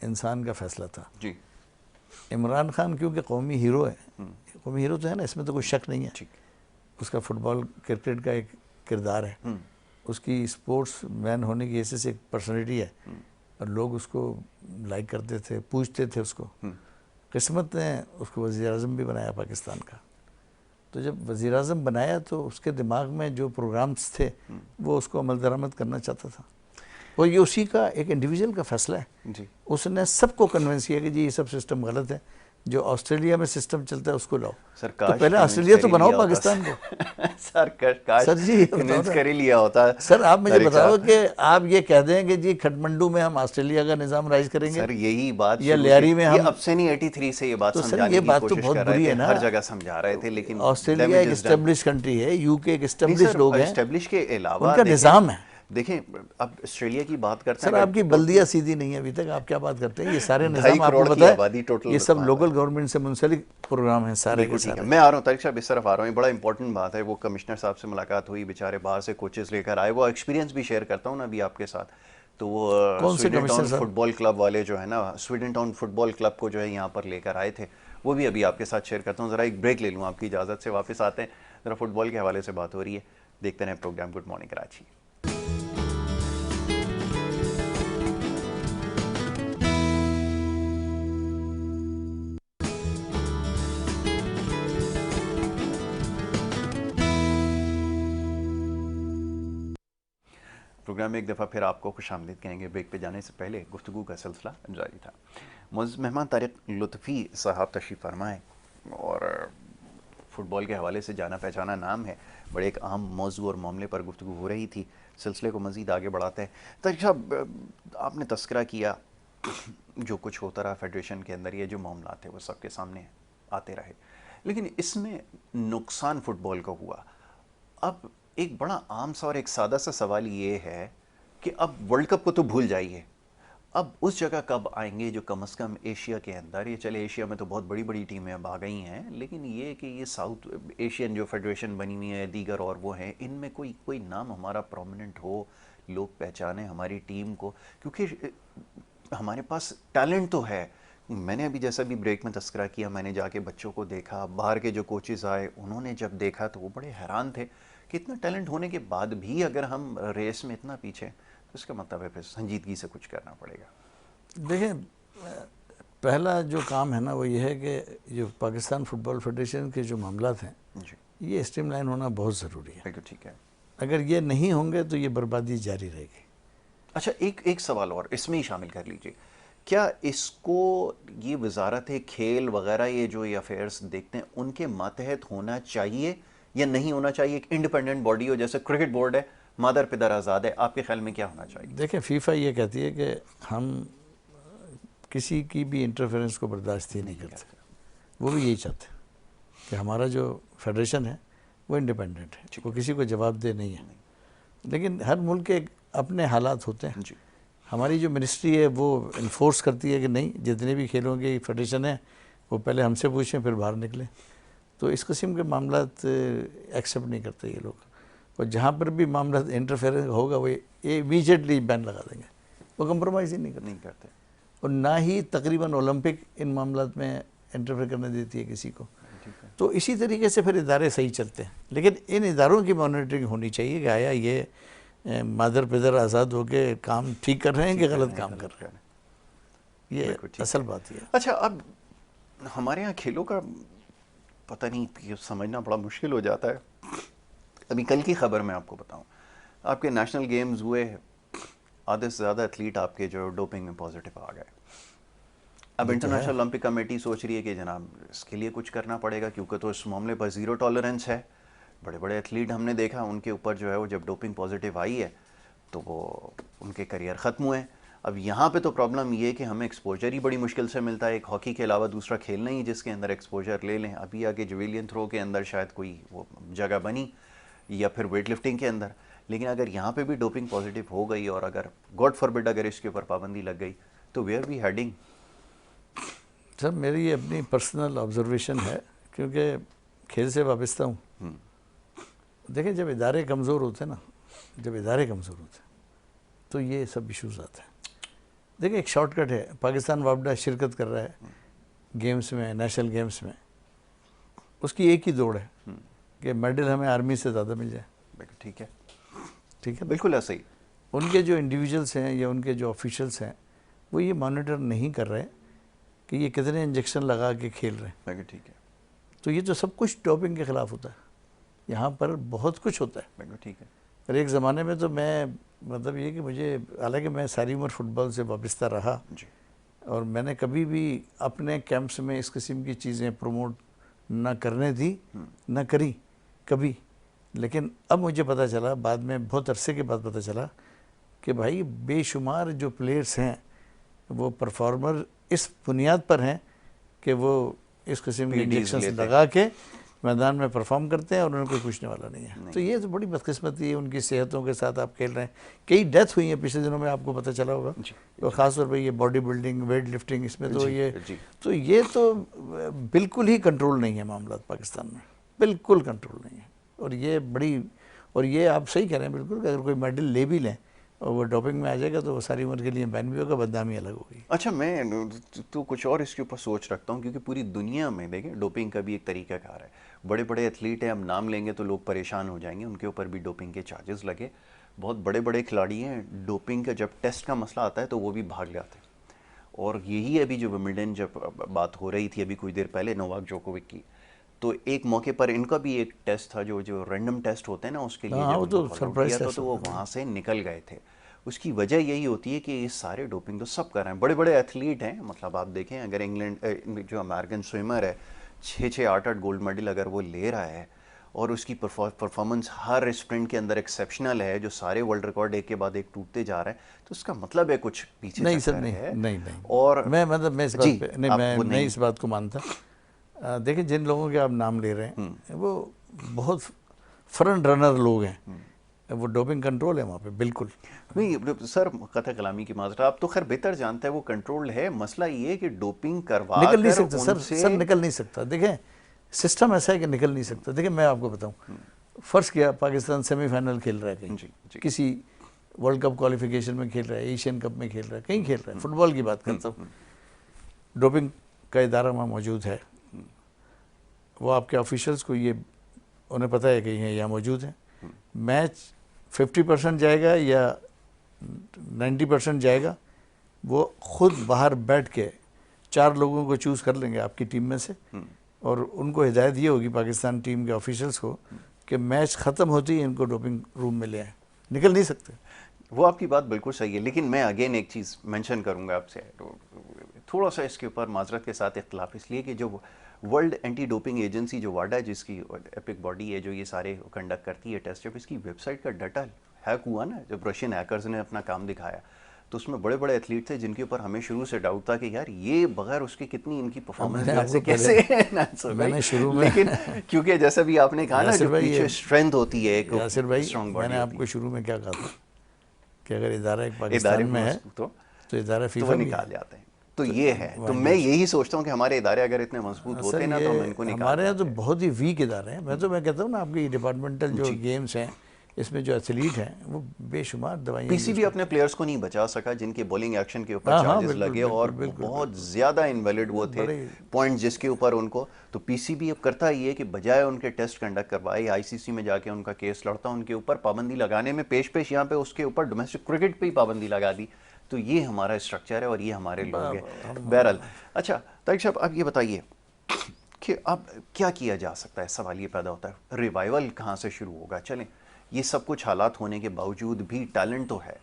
इंसान का फैसला था। जी इमरान खान क्योंकि कौमी हीरो है, कौमी हीरो तो है ना, इसमें तो कोई शक नहीं है। ठीक। उसका फुटबॉल क्रिकेट का एक किरदार है, उसकी स्पोर्ट्स मैन होने की हैसियत से एक पर्सनैलिटी है, और लोग उसको लाइक करते थे, पूछते थे उसको। किस्मत ने उसको वज़ीर-ए-आज़म भी बनाया पाकिस्तान का। तो जब वज़ीर-ए-आज़म बनाया तो उसके दिमाग में जो प्रोग्राम्स थे वो उसको अमल दरामद करना चाहता था, और ये उसी का एक इंडिविजुअल का फैसला है। जी उसने सबको कन्विंस किया कि जी ये सब सिस्टम गलत है, जो ऑस्ट्रेलिया में सिस्टम चलता है उसको लाओ। सर, तो काश पहले convince ऑस्ट्रेलिया तो कर ही बनाओ लिया होता पाकिस्तान को। सर काश सर जी ये बताओ कन्विंस ना। कर ही लिया होता। सर आप मुझे तारिक बताओ साहब, कि आप ये कह दें कि जी खटमंडू में हम ऑस्ट्रेलिया का निज़ाम राइज करेंगे, सर यही बात या शुरू लियारी से, में ये हम, अब से नहीं 83 से ये बात तो सर समझाने ये की बात तो कोशिश बहुत कर रहे बुरी थे, है ना। हर जगह समझा रहे थे, लेकिन ऑस्ट्रेलिया एक damage is done। Establish country है, यूके एक नहीं एस्टेब्लिश सर, लोग हैं, एस्टेब्लिश के अलावा उनका देखें, निज़ाम है। देखें अब ऑस्ट्रेलिया की बात करते सर हैं, आपकी बल्दिया सीधी नहीं है अभी तक, आप क्या बात करते हैं? ये सारे 2.5 निज़ाम आपको करोड़ की पता है, आबादी टोटल ये सब वहाँ लोकल पर। गवर्नमेंट से मुंसलिक प्रोग्राम हैं सारे के बिल्कुल ठीक है, सारे। मैं आ रहा हूँ तारिक साहब, इस तरफ आ रहा हूँ। ये बड़ा इंपॉर्टेंट बात है, वो कमिश्नर साहब से मुलाकात हुई, बेचारे बाहर से कोचेस लेकर आए, वो एक्सपीरियंस भी शेयर करता हूँ ना अभी आपके साथ। तो वो कौन से स्वीडन कमिश्नर टाउन साहब? फुटबॉल क्लब वाले जो है ना, स्वीडन टाउन फुटबॉल क्लब को जो है यहाँ पर लेकर आए थे, वो भी अभी आपके साथ शेयर करता हूँ। ज़रा एक ब्रेक ले लूँ आपकी इजाज़त से, वापस आते हैं। ज़रा फुटबॉल के हवाले से बात हो रही है, देखते रहें programme good morning Karachi. Programme में एक दफ़ा फिर आपको खुशामदीद कहेंगे। ब्रेक पे जाने से पहले गुफ्तगू का सिलसिला जारी था। मुअज़्ज़ज़ मेहमान तारिक लुत्फ़ी साहब तशरीफ़ फरमाए, और फ़ुटबॉल के हवाले से जाना पहचाना नाम है, बड़े एक आम मौजू और मामले पर गुफ्तगू हो रही थी। सिलसिले को मज़ीद आगे बढ़ाते हैं। तारिक साहब, आपने तस्करा किया जो कुछ होता रहा फेडरेशन के अंदर, ये जो मामला थे वो सबके सामने आते रहे, लेकिन इसमें नुकसान फ़ुटबॉल का हुआ। अब एक बड़ा आम सा और एक सादा सा सवाल ये है कि अब वर्ल्ड कप को तो भूल जाइए, अब उस जगह कब आएंगे जो कम से कम एशिया के अंदर, ये चले एशिया में तो बहुत बड़ी बड़ी टीमें अब आ गई हैं, लेकिन ये कि ये साउथ एशियन जो फेडरेशन बनी हुई है दीगर और वो हैं, इनमें कोई कोई नाम हमारा प्रोमिनेंट हो, लोग पहचाने हमारी टीम को, क्योंकि हमारे पास टैलेंट तो है। मैंने अभी जैसा भी ब्रेक में तस्करा किया, मैंने जाके बच्चों को देखा, बाहर के जो कोचेस आए उन्होंने जब देखा तो वो बड़े हैरान थे कि इतना टैलेंट होने के बाद भी अगर हम रेस में इतना पीछे, तो इसका मतलब है फिर संजीदगी से कुछ करना पड़ेगा। देखिए, पहला जो काम है ना वो ये है कि जो पाकिस्तान फुटबॉल फेडरेशन के जो मामला हैं जी ये स्ट्रीमलाइन होना बहुत ज़रूरी है। बिल्कुल ठीक है। अगर ये नहीं होंगे तो ये बर्बादी जारी रहेगी। अच्छा, एक सवाल और इसमें ही शामिल कर लीजिए, क्या इसको ये वजारत खेल वगैरह ये जो ये अफेयर्स देखते हैं उनके मातहत होना चाहिए या नहीं होना चाहिए? एक इंडिपेंडेंट बॉडी हो, जैसे क्रिकेट बोर्ड है, मादर पिदर आज़ाद है, आपके ख्याल में क्या होना चाहिए? देखें, फीफा ये कहती है कि हम किसी की भी इंटरफेरेंस को बर्दाश्त ही नहीं करते। वो भी यही चाहते हैं कि हमारा जो फेडरेशन है वो इंडिपेंडेंट है, वो किसी को जवाबदेह नहीं है। लेकिन हर मुल्क के अपने हालात होते हैं। जी हमारी जो मिनिस्ट्री है वो इन्फोर्स करती है कि नहीं, जितने भी खेलों की फेडरेशन है वो पहले हमसे पूछें फिर बाहर निकलें। तो इस किस्म के मामला एक्सेप्ट नहीं करते ये लोग, और जहाँ पर भी मामला इंटरफेरेंस होगा वो इमीडिएटली बैन लगा देंगे, वो कंप्रोमाइज़ ही नहीं करते। और ना ही तकरीबन ओलंपिक इन मामला में इंटरफेयर करने देती है किसी को। तो इसी तरीके से फिर इदारे सही चलते हैं, लेकिन इन इदारों की मॉनिटरिंग होनी चाहिए कि आया ये मादर पिदर आज़ाद होकर काम ठीक कर रहे हैं कि गलत काम कर रहे हैं। ये असल बात है। अच्छा, अब हमारे यहाँ खेलों का पता नहीं, ये समझना बड़ा मुश्किल हो जाता है। अभी कल की खबर मैं आपको बताऊं, आपके नेशनल गेम्स हुए, आधे से ज़्यादा एथलीट आपके जो डोपिंग में पॉजिटिव आ गए। अब इंटरनेशनल ओलंपिक कमेटी सोच रही है कि जनाब इसके लिए कुछ करना पड़ेगा, क्योंकि तो इस मामले पर ज़ीरो टॉलरेंस है। बड़े बड़े एथलीट हमने देखा, उनके ऊपर जो है वो जब डोपिंग पॉजिटिव आई है तो वो उनके करियर ख़त्म हुए। अब यहाँ पे तो प्रॉब्लम ये है कि हमें एक्सपोजर ही बड़ी मुश्किल से मिलता है। एक हॉकी के अलावा दूसरा खेल नहीं जिसके अंदर एक्सपोजर ले लें। अभी आगे जेवेलियन थ्रो के अंदर शायद कोई वो जगह बनी, या फिर वेट लिफ्टिंग के अंदर। लेकिन अगर यहाँ पे भी डोपिंग पॉजिटिव हो गई और अगर गॉड फॉरबिड अगर इसके ऊपर पाबंदी लग गई तो वेयर वी हेडिंग? सर मेरी अपनी पर्सनल ऑब्जर्वेशन है, क्योंकि खेल से वाबस्ता हूँ। देखिए जब इदारे कमज़ोर होते हैं ना, जब इदारे कमज़ोर होते हैं तो ये सब इश्यूज़ आते हैं। देखिए एक शॉर्टकट है, पाकिस्तान वापडा शिरकत कर रहा है गेम्स में, नेशनल गेम्स में, उसकी एक ही दौड़ है कि मेडल हमें आर्मी से ज़्यादा मिल जाए। ठीक है, ठीक है, बिल्कुल ऐसे ही। उनके जो इंडिविजुअल्स हैं या उनके जो ऑफिशियल्स हैं वो ये मॉनिटर नहीं कर रहे कि ये कितने इंजेक्शन लगा के खेल रहे हैं। ठीक है, तो ये तो सब कुछ डोपिंग के ख़िलाफ़ होता है, यहाँ पर बहुत कुछ होता है। ठीक है। और एक ज़माने में तो मैं मतलब ये कि मुझे, हालांकि मैं सारी उम्र फुटबॉल से वाबस्ता रहा जी, और मैंने कभी भी अपने कैंप्स में इस किस्म की चीज़ें प्रमोट ना करने दी, ना करी कभी। लेकिन अब मुझे पता चला, बाद में बहुत अरसे के बाद पता चला कि भाई बेशुमार जो प्लेयर्स हैं वो परफॉर्मर इस बुनियाद पर हैं कि वो इस किस्म के इंजेक्शन लगा के मैदान में परफॉर्म करते हैं और उन्हें कोई पूछने वाला नहीं है। तो ये तो बड़ी बदकिस्मती है, उनकी सेहतों के साथ आप खेल रहे हैं। कई डेथ हुई हैं पिछले दिनों में, आपको पता चला होगा। तो ख़ासतौर पर ये बॉडी बिल्डिंग, वेट लिफ्टिंग, इसमें तो ये तो बिल्कुल ही कंट्रोल नहीं है मामला पाकिस्तान में, बिल्कुल कंट्रोल नहीं है। और ये बड़ी, और ये आप सही कह रहे हैं बिल्कुल कि अगर कोई मेडल ले भी लें और वो डोपिंग में आ जाएगा तो वो सारी उम्र के लिए बैन भी होगा, बदनामी अलग होगी। अच्छा, मैं तो कुछ और इसके ऊपर सोच रखता हूँ, क्योंकि पूरी दुनिया में देखें डोपिंग का भी एक तरीकाकार है। बड़े बड़े एथलीट हैं, हम नाम लेंगे तो लोग परेशान हो जाएंगे, उनके ऊपर भी डोपिंग के चार्जेस लगे। बहुत बड़े बड़े खिलाड़ी हैं, डोपिंग का जब टेस्ट का मसला आता है तो वो भी भाग जाते हैं। और यही अभी जो विंबलडन जब बात हो रही थी अभी कुछ देर पहले नोवाक जोकोविक की, तो एक मौके पर इनका भी एक टेस्ट था जो रैंडम टेस्ट होते हैं ना, उसके लिए वो तो सरप्राइज था तो वो वहाँ से निकल गए थे। उसकी वजह यही होती है कि ये सारे डोपिंग तो सब कर रहे हैं, बड़े बड़े एथलीट हैं। मतलब आप देखें, अगर इंग्लैंड जो अमेरिकन स्विमर है 6-6, 8-8 गोल्ड मेडल अगर वो ले रहा है और उसकी परफॉर्मेंस हर स्प्रिंट के अंदर एक्सेप्शनल है, जो सारे वर्ल्ड रिकॉर्ड एक के बाद एक टूटते जा रहे हैं, तो उसका मतलब है कुछ पीछे नहीं सर, नहीं। और मैं इस बात को मानता। देखिए जिन लोगों के आप नाम ले रहे हैं वो बहुत फ्रंट रनर लोग हैं, वो डोपिंग कंट्रोल है वहाँ पे, बिल्कुल नहीं सर। कथा कलामी की माजरा, आप तो खैर बेहतर जानते हैं वो कंट्रोल है। मसला ये है कि डोपिंग करवा निकल नहीं सकता सर, निकल नहीं सकता। देखें सिस्टम ऐसा है कि निकल नहीं सकता। देखिए मैं आपको बताऊं, फर्स्ट किया पाकिस्तान सेमीफाइनल खेल रहा है कहीं, किसी वर्ल्ड कप क्वालिफिकेशन में खेल रहा है, एशियन कप में खेल रहा है, कहीं खेल रहा है, फुटबॉल की बात करता हूँ, डोपिंग का इदारा वहाँ मौजूद है, वो आपके ऑफिशियल्स को ये उन्हें पता है कि ये यहाँ मौजूद है। मैच 50% जाएगा या 90% जाएगा, वो खुद बाहर बैठ के 4 लोगों को चूज़ कर लेंगे आपकी टीम में से, और उनको हिदायत ये होगी पाकिस्तान टीम के ऑफिशियल्स को कि मैच ख़त्म होते ही इनको डोपिंग रूम में ले आए, निकल नहीं सकते। वो आपकी बात बिल्कुल सही है, लेकिन मैं अगेन एक चीज़ मेंशन करूंगा आपसे, थोड़ा सा इसके ऊपर माजरत के साथ इख्तलाफ, इसलिए कि जो वर्ल्ड एंटी डोपिंग एजेंसी जो वाडा, जिसकी एपिक बॉडी है जो ये सारे कंडक्ट करती है टेस्ट, जब इसकी वेबसाइट का डाटा हैक हुआ ना, जब रशियन हैकर्स ने अपना काम दिखाया, तो उसमें बड़े बड़े एथलीट थे जिनके ऊपर हमें शुरू से डाउट था कि यार ये बगैर उसके कितनी इनकी परफॉर्मेंस कैसे मैंने शुरू में, लेकिन क्योंकि जैसा भी आपने कहा ना, जो पीछे स्ट्रेंथ होती है एक यासिर भाई, मैंने आपको शुरू में क्या कहा था कि अगर इदारा एक पाकिस्तान में है तो इदारा फीफा निकाल जाते हैं। तो ये है, तो मैं यही सोचता हूँ कि हमारे इदारे अगर इतने मजबूत होते ना तो हम इनको निकाल, हमारे यहाँ तो बहुत ही वीक इदारे हैं। मैं कहता हूँ ना, आपकी डिपार्टमेंटल जो गेम्स हैं इसमें जो एथलीट हैं वो बेशुमार दवाइयाँ, पीसीबी अपने प्लेयर्स को नहीं बचा सका जिनके बॉलिंग एक्शन के ऊपर चार्जेस लगे और बहुत ज़्यादा इनवैलिड वो थे पॉइंट जिसके ऊपर उनको, तो पीसीबी अब करता ही है कि बजाय उनके टेस्ट कंडक्ट करवाए, आईसीसी में जाके उनका केस लड़ता, उनके ऊपर पाबंदी लगाने में पेश यहाँ पे उसके ऊपर डोमेस्टिक क्रिकेट पे ही पाबंदी लगा दी। तो ये हमारा स्ट्रक्चर है और ये हमारे लोग हैं। बहरहाल, अच्छा तारिक साहब, आप ये बताइए कि अब क्या किया जा सकता है। सवाल ये पैदा होता है, रिवाइवल कहाँ से शुरू होगा। चलें, ये सब कुछ हालात होने के बावजूद भी टैलेंट तो है,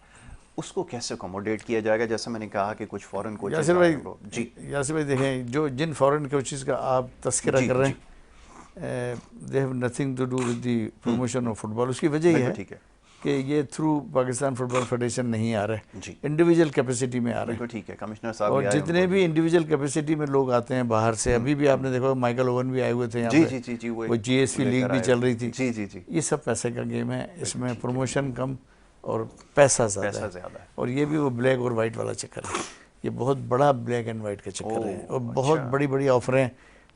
उसको कैसे अकोमोडेट किया जाएगा। जैसे मैंने कहा कि कुछ फॉरेन कोचेस, यासिर भाई देखें, जो जिन फॉरेन कोचेस का आप तस्करा कर रहे हैं, they have nothing to do with the promotion of football. उसकी वजह ये है ठीक है कि ये थ्रू पाकिस्तान फुटबॉल फेडरेशन नहीं आ रहे, जी इंडिविजुअल कैपेसिटी में आ रहे बिल्कुल हैं। ठीक है, कमिश्नर साहब और भी आए जितने उनको भी इंडिविजुअल कैपेसिटी में लोग आते हैं बाहर से, अभी भी आपने देखा माइकल ओवन भी आए हुए थे यहाँ जी पे, जी जी जी वो GSP लीग लेकर भी आए चल हुए। रही थी। जी जी जी ये सब पैसे का गेम है, इसमें प्रमोशन कम और पैसा ज़्यादा पैसा है। ज़्यादा है। और ये भी वो ब्लैक और वाइट वाला चक्कर है, ये बहुत बड़ा ब्लैक एंड वाइट का चक्कर है। और बहुत बड़ी बड़ी ऑफरें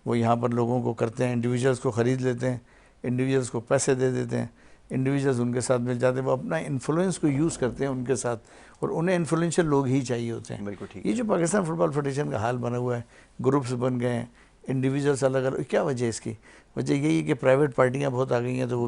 वो यहाँ पर लोगों को करते हैं, इंडिविजुअल्स को ख़रीद लेते हैं, इंडिविजुअल्स को पैसे दे देते हैं, इंडिविजुअल्स उनके साथ मिल जाते हैं, वो अपना इन्फ्लुएंस को यूज़ करते हैं उनके साथ, और उन्हें इन्फ्लुएंशियल लोग ही चाहिए होते हैं। बिल्कुल ठीक ये जो पाकिस्तान फुटबॉल फेडरेशन का हाल बना हुआ है, ग्रुप्स बन गए हैं, इंडिविजुअल्स अलग अलग, क्या वजह है इसकी? वजह यही है कि प्राइवेट पार्टियाँ बहुत आ गई हैं, तो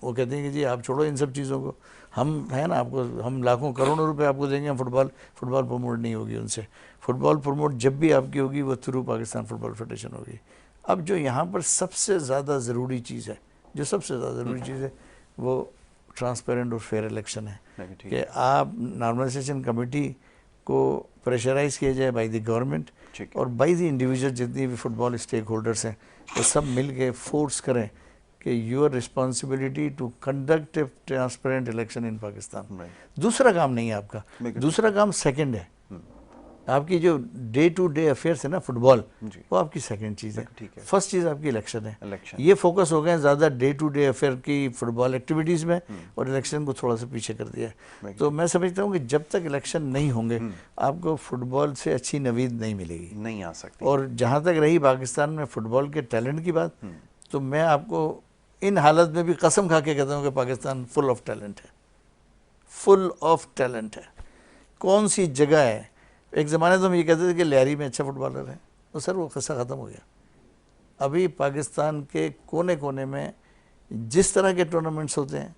वो कहते हैं कि जी आप छोड़ो इन सब चीज़ों को, हम है ना, आपको हम लाखों करोड़ों रुपए आपको देंगे, हम फुटबॉल प्रमोट नहीं होगी उनसे। फुटबॉल प्रमोट जब भी आपकी होगी वो थ्रू पाकिस्तान फुटबॉल फेडरेशन होगी। अब जो यहाँ पर सबसे ज़्यादा ज़रूरी चीज़ है, जो सबसे ज़्यादा ज़रूरी चीज़ है, वो ट्रांसपेरेंट और फेयर इलेक्शन है, कि आप नॉर्मलाइजेशन कमेटी को प्रेशराइज किया जाए बाय द गवर्नमेंट और बाय द इंडिविजुअल, जितनी भी फुटबॉल स्टेक होल्डर्स हैं वो सब मिल के फोर्स करें कि your responsibility to conduct a transparent election in Pakistan. दूसरा काम नहीं है आपका, दूसरा काम सेकंड है। आपकी जो डे टू डे अफेयर्स है ना फुटबॉल, वो आपकी सेकंड चीज़ है। फर्स्ट चीज़ आपकी इलेक्शन है। ये फोकस हो गए ज़्यादा डे टू डे अफेयर की फुटबॉल एक्टिविटीज़ में, और इलेक्शन को थोड़ा सा पीछे कर दिया है। तो मैं समझता हूँ कि जब तक इलेक्शन नहीं होंगे आपको फुटबॉल से अच्छी नवीद नहीं मिलेगी, नहीं आ सकती। और जहाँ तक रही पाकिस्तान में फुटबॉल के टैलेंट की बात, तो मैं आपको इन हालत में भी कसम खा के कहता हूँ कि पाकिस्तान फुल ऑफ टैलेंट है, फुल ऑफ टैलेंट है। कौन सी जगह है, एक ज़माने तो हम ये कहते थे कि लहरी में अच्छा फुटबॉलर है, तो सर वो किस्सा ख़त्म हो गया। अभी पाकिस्तान के कोने कोने में जिस तरह के टूर्नामेंट्स होते हैं,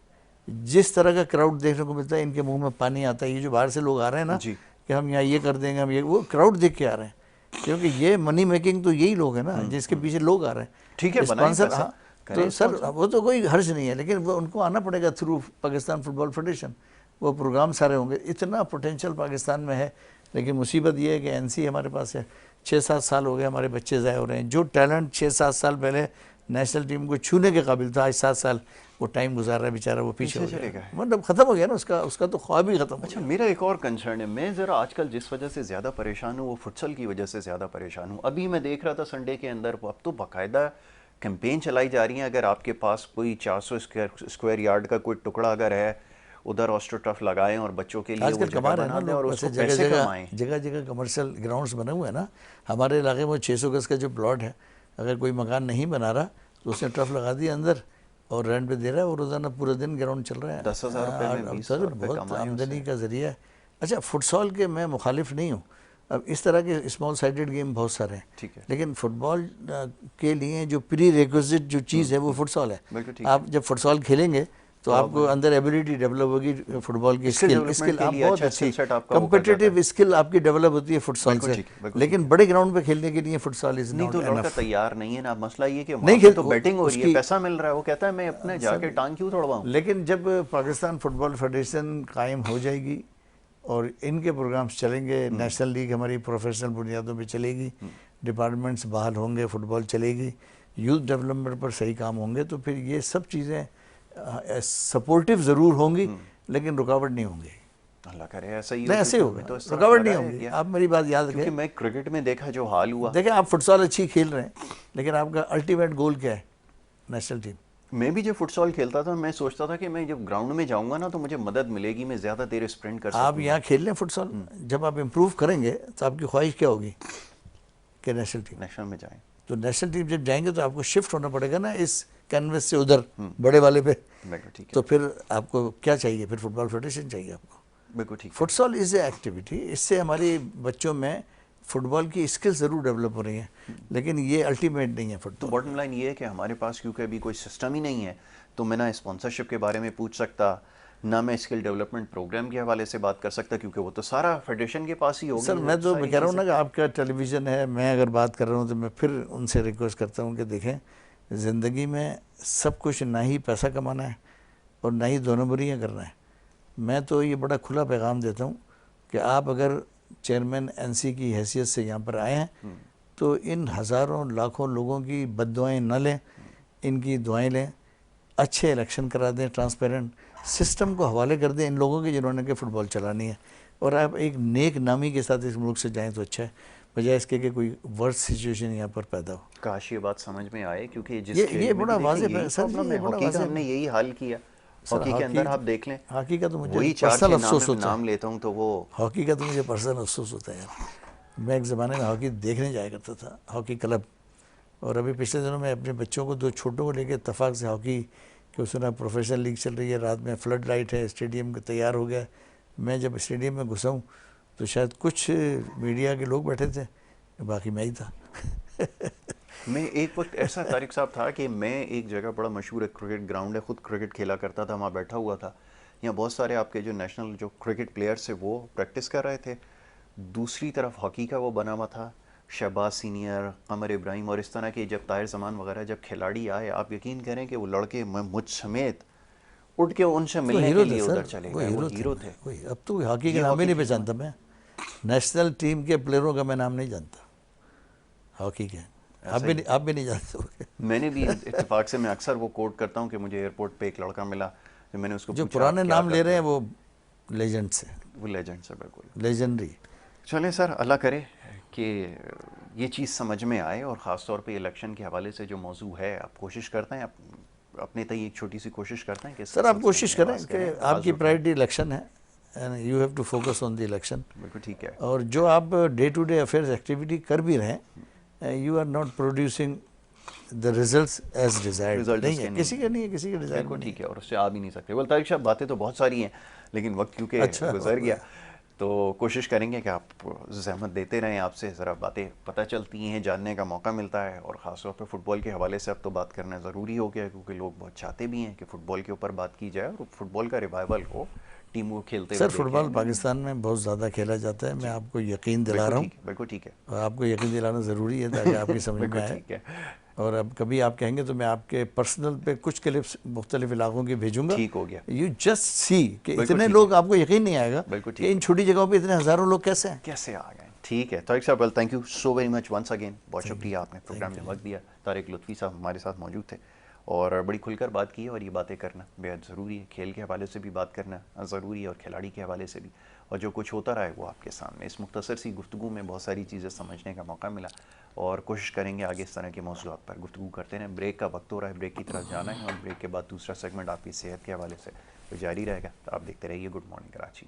जिस तरह का क्राउड देखने को मिलता है, इनके मुंह में पानी आता है। ये जो बाहर से लोग आ रहे हैं ना कि हम यहाँ ये कर देंगे, हम ये, वो क्राउड देख के आ रहे हैं, क्योंकि ये मनी मेकिंग तो यही लोग हैं ना जिसके पीछे लोग आ रहे हैं। ठीक है, स्पॉन्सर, हाँ, तो सर वो तो कोई हर्ज नहीं है, लेकिन वो उनको आना पड़ेगा थ्रू पाकिस्तान फुटबॉल फेडरेशन, वो प्रोग्राम सारे होंगे। इतना पोटेंशियल पाकिस्तान में है, लेकिन मुसीबत ये है कि एनसी हमारे पास है, 6-7 साल हो गए हमारे बच्चे ज़ाया हो रहे हैं। जो टैलेंट 6-7 साल पहले नेशनल टीम को छूने के काबिल था, आज 7 साल वो टाइम गुजार रहा है बेचारा, वो पीछे हो गया, मतलब ख़त्म हो गया ना, उसका तो ख्वाब ही ख़त्म। अच्छा, मेरा एक और कंसर्न है, मैं ज़रा आजकल जिस वजह से ज़्यादा परेशान हूँ वो फुटसल की वजह से ज़्यादा परेशान हूँ। अभी मैं देख रहा था संडे के अंदर, अब तो बाकायदा कैंपेन चलाई जा रही है, अगर आपके पास कोई 400 स्क्वायर यार्ड का कोई टुकड़ा अगर है, उधर ऑस्ट्रोटर्फ लगाएं और बच्चों के लिए आजकल कमा रहे हैं ना और उसको पैसे कमाएं। जगह जगह कमर्शियल ग्राउंड्स बने हुए हैं ना। हमारे इलाके में 600 गज का जो प्लॉट है, अगर कोई मकान नहीं बना रहा तो उसने टर्फ लगा दिया अंदर और रेंट पे दे रहा है, और रोजाना पूरे दिन ग्राउंड चल रहा है। 10,000 रुपये में 20,000 रुपये बहुत आमदनी का जरिया है। अच्छा, फुटसॉल के मैं मुखालिफ नहीं हूँ, अब इस तरह के स्मॉल साइडेड गेम बहुत सारे हैं, ठीक है, लेकिन फुटबॉल के लिए जो प्री रिक्विजिट जो चीज़ है वो फुटसॉल है। आप जब फुटसॉल खेलेंगे तो आपको अंदर एबिलिटी डेवलप होगी, फुटबॉल की स्किल आप बहुत अच्छी कॉम्पिटिटिव स्किल आपकी डेवलप होती है फुटसॉल से। लेकिन बड़े ग्राउंड पे खेलने के लिए फुटसॉल इज नॉट एनफ। लड़का तैयार नहीं है ना, मसला ये कि नहीं खेल तो बैटिंग हो रही है, पैसा मिल रहा है, वो कहता है मैं अपने जाके टांग क्यों तोड़वाऊं। लेकिन जब पाकिस्तान फुटबॉल फेडरेशन कायम हो जाएगी और इनके प्रोग्राम्स चलेंगे, नेशनल लीग हमारी प्रोफेशनल बुनियादों पर चलेगी, डिपार्टमेंट्स बहाल होंगे, फुटबॉल चलेगी, यूथ डेवलपमेंट पर सही काम होंगे, तो फिर ये सब चीज़ें सपोर्टिव ज़रूर होंगी लेकिन रुकावट नहीं होंगी। अल्लाह करे ऐसा ही नहीं, ऐसे होगा, रुकावट नहीं होगी। आप मेरी बात याद रखें, मैं क्रिकेट में देखा जो हाल हुआ, देखें आप फुटसॉल अच्छी खेल रहे हैं, लेकिन आपका अल्टीमेट गोल क्या है? National team. मैं भी जब फुटसॉल खेलता था मैं सोचता था कि मैं जब ग्राउंड में जाऊंगा ना तो मुझे मदद मिलेगी, मैं ज़्यादा देर स्प्रिंट कर सकूंगा। आप यहाँ खेल लें फुटसॉल, जब आप इम्प्रूव करेंगे तो आपकी ख्वाहिश क्या होगी कि नेशनल में जाएँ। तो नेशनल टीम जब जाएंगे तो आपको शिफ्ट होना पड़ेगा ना इस कैनवस से उधर बड़े वाले पे, तो फिर आपको क्या चाहिए? फिर फुटबॉल फेडरेशन चाहिए आपको। बिल्कुल ठीक। फुटसॉल इज ए एक्टिविटी, इससे हमारे बच्चों में फुटबॉल की स्किल ज़रूर डेवलप हो रही हैं, लेकिन ये अल्टीमेट नहीं है फुटबॉल। तो बॉटम लाइन ये है कि हमारे पास क्योंकि अभी कोई सिस्टम ही नहीं है, तो मैं ना स्पॉन्सरशिप के बारे में पूछ सकता, ना मैं स्किल डेवलपमेंट प्रोग्राम के हवाले से बात कर सकता, क्योंकि वो तो सारा फेडरेशन के पास ही होगा। सर मैं तो कह रहा हूँ ना कि आपका टेलीविज़न है, मैं अगर बात कर रहा हूँ तो मैं फिर उनसे रिक्वेस्ट करता हूँ कि देखें, ज़िंदगी में सब कुछ ना ही पैसा कमाना है और ना ही दोनों बुरियाँ करना है। मैं तो ये बड़ा खुला पैगाम देता हूँ कि आप अगर चेयरमैन एनसी की हैसियत से यहाँ पर आए हैं तो इन हज़ारों लाखों लोगों की बद्दुआएं न लें, इनकी दुआएं लें। अच्छे इलेक्शन करा दें, ट्रांसपेरेंट सिस्टम को हवाले कर दें इन लोगों के जिन्होंने कि फ़ुटबॉल चलानी है, और आप एक नेक नामी के साथ इस मुल्क से जाएं तो अच्छा है, बजाय इसके कि कोई वर्स्ट सिचुएशन यहाँ पर पैदा हो। काश ये बात समझ में आए, क्योंकि जिस ये बड़ा वाज़ेह यही सर जी, प्रॉब्लम है। ये बड़ा हॉकी का वाज़ेह हमने यही हाल किया। सर। हॉकी के अंदर आप देख लें, हॉकी का तो मुझे वही पर्सनल 4-6 अफसोस होता है, नाम लेता हूँ तो वो हॉकी का तो मुझे पर्सनल अफसोस होता है यार। मैं एक ज़माने में हॉकी देखने जाया करता था, हॉकी क्लब, और अभी पिछले दिनों में अपने बच्चों को, 2 छोटों को लेकर इत्तेफाक से हॉकी कि उस समय प्रोफेशनल लीग चल रही है, रात में फ्लड लाइट है, स्टेडियम तैयार हो गया। मैं जब स्टेडियम में घुसा हूँ तो शायद कुछ मीडिया के लोग बैठे थे, बाकी मैं ही था। मैं एक वक्त ऐसा तारिक साहब था कि मैं एक जगह, बड़ा मशहूर एक क्रिकेट ग्राउंड है, खुद क्रिकेट खेला करता था, वहाँ बैठा हुआ था। यहाँ बहुत सारे आपके जो नेशनल जो क्रिकेट प्लेयर्स थे वो प्रैक्टिस कर रहे थे, दूसरी तरफ हॉकी का वो बना हुआ था, शहबाज सीनियर, कमर इब्राहिम और इस तरह के, जब ताहिर जमान वगैरह जब खिलाड़ी आए, आप यकीन करें कि वो लड़के मुझ समेत उठ के उनसे वो मिलने हीरो के थे लिए सर, उधर चले गए। वो हीरो थे। वही। अब तो हॉकी के ये नाम ही हॉकी नहीं की पहचानता मैं, नेशनल टीम के प्लेयरों का मैं नाम नहीं जानता हॉकी के। आप भी नहीं जानते होंगे। मैंने भी इत्तेफाक से, मैं अक्सर वो कोट करता हूँ कि मुझे एयरपोर्ट पे एक लड़का मिला, तो मैंने उसको जो पूछा पुराने आप क्या नाम ले करते रहे हैं हो? वो लेजेंड से, वो लेजेंड से, बिल्कुल लेजेंडरी। चलें सर, अल्लाह करे कि ये चीज़ समझ में आए, और ख़ास तौर पे इलेक्शन के हवाले से जो मौजू है, आप कोशिश करते हैं, अपने तय एक छोटी सी कोशिश करते हैं कि सर आप कोशिश करें कि आपकी हाज़िर प्रायोरिटी इलेक्शन है and you have to focus on the election. बिल्कुल ठीक है। और जो आप day to day affairs activity कर भी रहे हैं, you are not producing the results as desired, result नहीं उसके है, किसी का नहीं है, किसी के डिजायर बिल्कुल में ठीक है, और उससे आ भी नहीं सकते। बोल तारिक साहब, बातें तो बहुत सारी हैं, लेकिन वक्त क्योंकि अच्छा, गुजर गया, तो कोशिश करेंगे कि आप ज़हमत देते रहें, आपसे ज़रा बातें पता चलती हैं, जानने का मौका मिलता है, और ख़ास तौर पे फ़ुटबॉल के हवाले से अब तो बात करना ज़रूरी हो गया है, क्योंकि लोग बहुत चाहते भी हैं कि फ़ुटबॉल के ऊपर बात की जाए और फ़ुटबॉल का रिवाइवल हो, टीम को खेलते हुए सर देखें। फुटबॉल पाकिस्तान में बहुत ज़्यादा खेला जाता है, मैं आपको यकीन दिला रहा हूँ, बिल्कुल ठीक है, और आपको यकीन दिलाना ज़रूरी है ताकि आपकी समझ में बिल्कुल आए। ठीक है, और अब कभी आप कहेंगे तो मैं आपके पर्सनल पे कुछ क्लिप्स मुख्तलिफ इलाकों की भेजूंगा, ठीक हो गया, यू जस्ट सी कि बिल्कुल इतने ठीक लोग, है, आपको यकीन नहीं आएगा बिल्कुल कि ठीक इन छोटी जगहों पे इतने हज़ारों लोग कैसे हैं। कैसे आ गए। ठीक है तारिक साहब, well thank you so very much once again, बहुत Thank you. शुक्रिया, आपने प्रोग्राम Thank में you. वक्त दिया। तारिक लुत्फ़ी साहब हमारे साथ मौजूद थे, और बड़ी खुलकर बात की है, और ये बातें करना बेहद ज़रूरी है, खेल के हवाले से भी बात करना ज़रूरी है, और खिलाड़ी के हवाले से भी, और जो कुछ होता रहा है वो आपके सामने। इस मुख्तसर सी गुफ्तगू में बहुत सारी चीज़ें समझने का मौका मिला, और कोशिश करेंगे आगे इस तरह के मौज़ूआत पर गुफ्तगू करते रहें। ब्रेक का वक्त हो रहा है, ब्रेक की तरफ जाना है, और ब्रेक के बाद दूसरा सेगमेंट आपकी सेहत के हवाले से तो जारी रहेगा। तो आप देखते रहिए गुड मॉर्निंग कराची।